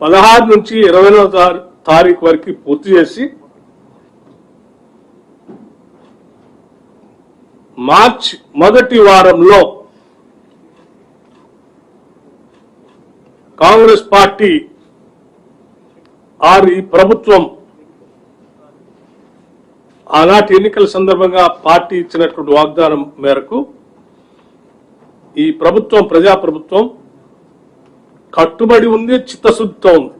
16 నుంచి 20వ తారీఖు వరకు పూర్తి చేసి మార్చి మొదటి వారంలో కాంగ్రెస్ పార్టీ ఈ ప్రభుత్వం ఆనాటి ఎన్నికల సందర్భంగా పార్టీ ఇచ్చినటువంటి వాగ్దానం మేరకు ఈ ప్రభుత్వం ప్రజాప్రభుత్వం కట్టుబడి ఉంది, చిత్తశుద్ధితో ఉంది.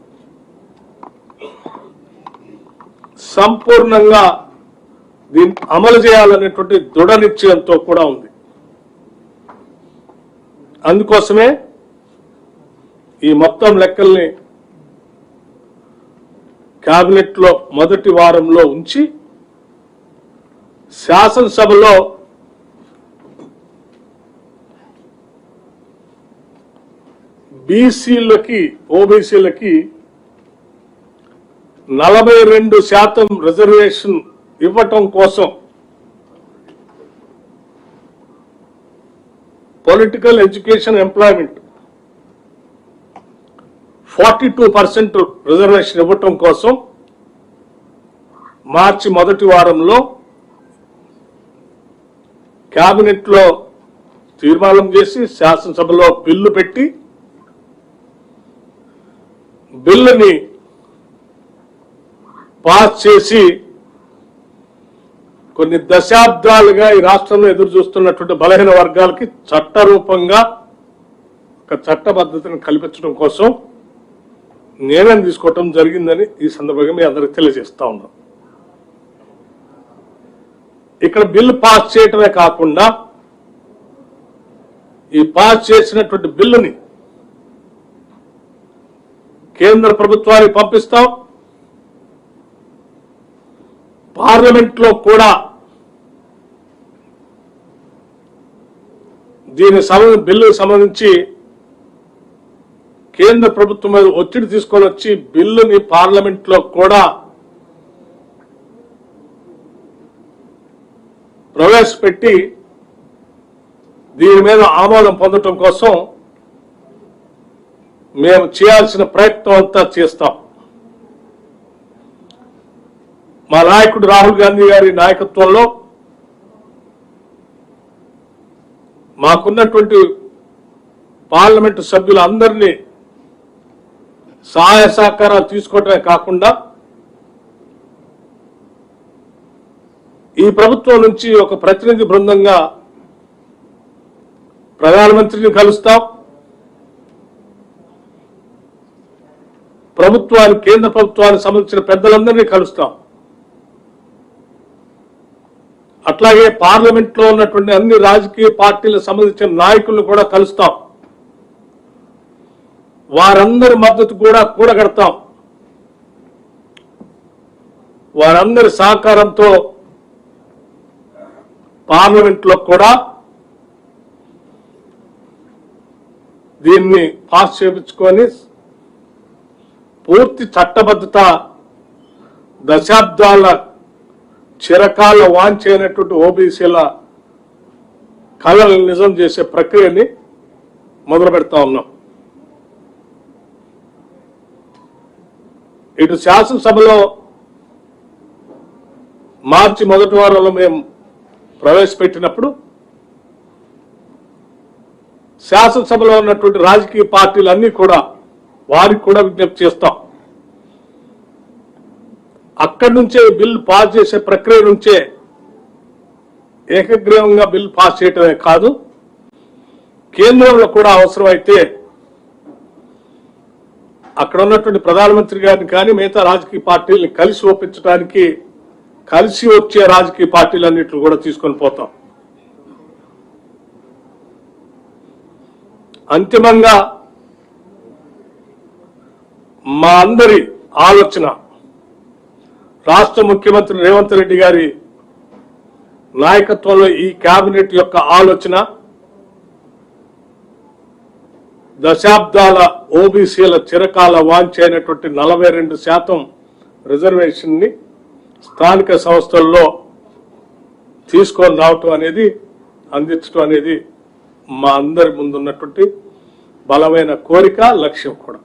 సంపూర్ణంగా దీన్ని అమలు చేయాలనేటువంటి దృఢ నిశ్చయంతో కూడా ఉంది. అందుకోసమే ఈ మొత్తం లెక్కల్ని కేబినెట్ లో మొదటి వారంలో ఉంచి శాసనసభలో బీసీలకి ఓబీసీలకి 42% రిజర్వేషన్ ఇవ్వటం కోసం పొలిటికల్ ఎడ్యుకేషన్ ఎంప్లాయ్మెంట్ 42% రిజర్వేషన్ ఇవ్వటం కోసం మార్చి మొదటి వారంలో కేబినెట్ లో తీర్మానం చేసి శాసనసభలో బిల్లు పెట్టి బిల్లుని పాస్ చేసి కొన్ని దశాబ్దాలుగా ఈ రాష్ట్రంలో ఎదురు చూస్తున్నటువంటి బలహీన వర్గాలకి చట్టరూపంగా ఒక చట్టబద్ధతను కల్పించడం కోసం నిర్ణయం తీసుకోవటం జరిగిందని ఈ సందర్భంగా మీ అందరికి తెలియజేస్తా ఉన్నాం. ఇక్కడ బిల్లు పాస్ చేయటమే కాకుండా ఈ పాస్ చేసినటువంటి బిల్లుని కేంద్ర ప్రభుత్వానికి పంపిస్తాం. పార్లమెంట్ లో కూడా బిల్లుకు సంబంధించి కేంద్ర ప్రభుత్వం మీద ఒత్తిడి తీసుకొని వచ్చి బిల్లుని పార్లమెంట్ లో కూడా ప్రవేశపెట్టి దీని మీద ఆమోదం పొందటం కోసం మేము చేయాల్సిన ప్రయత్నం అంతా చేస్తాం. మా నాయకుడు రాహుల్ గాంధీ గారి నాయకత్వంలో మాకున్నటువంటి పార్లమెంటు సభ్యులందరినీ సహాయ సహకారాలు తీసుకోవటమే కాకుండా ఈ ప్రభుత్వం నుంచి ఒక ప్రతినిధి బృందంగా ప్రధానమంత్రిని కలుస్తాం, కేంద్ర ప్రభుత్వానికి సంబంధించిన పెద్దలందరినీ కలుస్తాం. అట్లాగే పార్లమెంట్ లో ఉన్నటువంటి అన్ని రాజకీయ పార్టీలకు సంబంధించిన నాయకులను కూడా కలుస్తాం. వారందరి మద్దతు కూడా కూడగడతాం. వారందరి సహకారంతో పార్లమెంట్ లో కూడా దీన్ని పాస్ చేయించుకొని పూర్తి చట్టబద్ధత దశాబ్దాల చిరకాల వాంఛైనటువంటి ఓబీసీల కళలను నిజం చేసే ప్రక్రియని మొదలు పెడతా ఉన్నాం. ఇటు శాసనసభలో మార్చి మొదటి వారంలో మేము ప్రవేశపెట్టినప్పుడు శాసనసభలో ఉన్నటువంటి రాజకీయ పార్టీలన్నీ కూడా వారికి కూడా విజ్ఞప్తి చేస్తాం. అక్కడి నుంచే బిల్లు పాస్ చేసే ప్రక్రియ నుంచే ఏకగ్రీవంగా బిల్లు పాస్ చేయటమే కాదు, కేంద్రంలో కూడా అవసరమైతే అక్కడ ఉన్నటువంటి ప్రధానమంత్రి గారిని కానీ మిగతా రాజకీయ పార్టీలను కలిసి ఒప్పించడానికి కలిసి వచ్చే రాజకీయ పార్టీలన్నింటిని కూడా తీసుకొని పోతాం. అంతిమంగా మా అందరి ఆలోచన రాష్ట్ర ముఖ్యమంత్రి రేవంత్ రెడ్డి గారి నాయకత్వంలో ఈ కేబినెట్ యొక్క ఆలోచన దశాబ్దాల ఓబీసీల చిరకాల వాంఛైనటువంటి 42% రిజర్వేషన్ ని స్థానిక సంస్థల్లో తీసుకొని రావటం అనేది, అందించడం అనేది మా అందరి ముందున్నటువంటి బలమైన కోరిక, లక్ష్యం కూడా.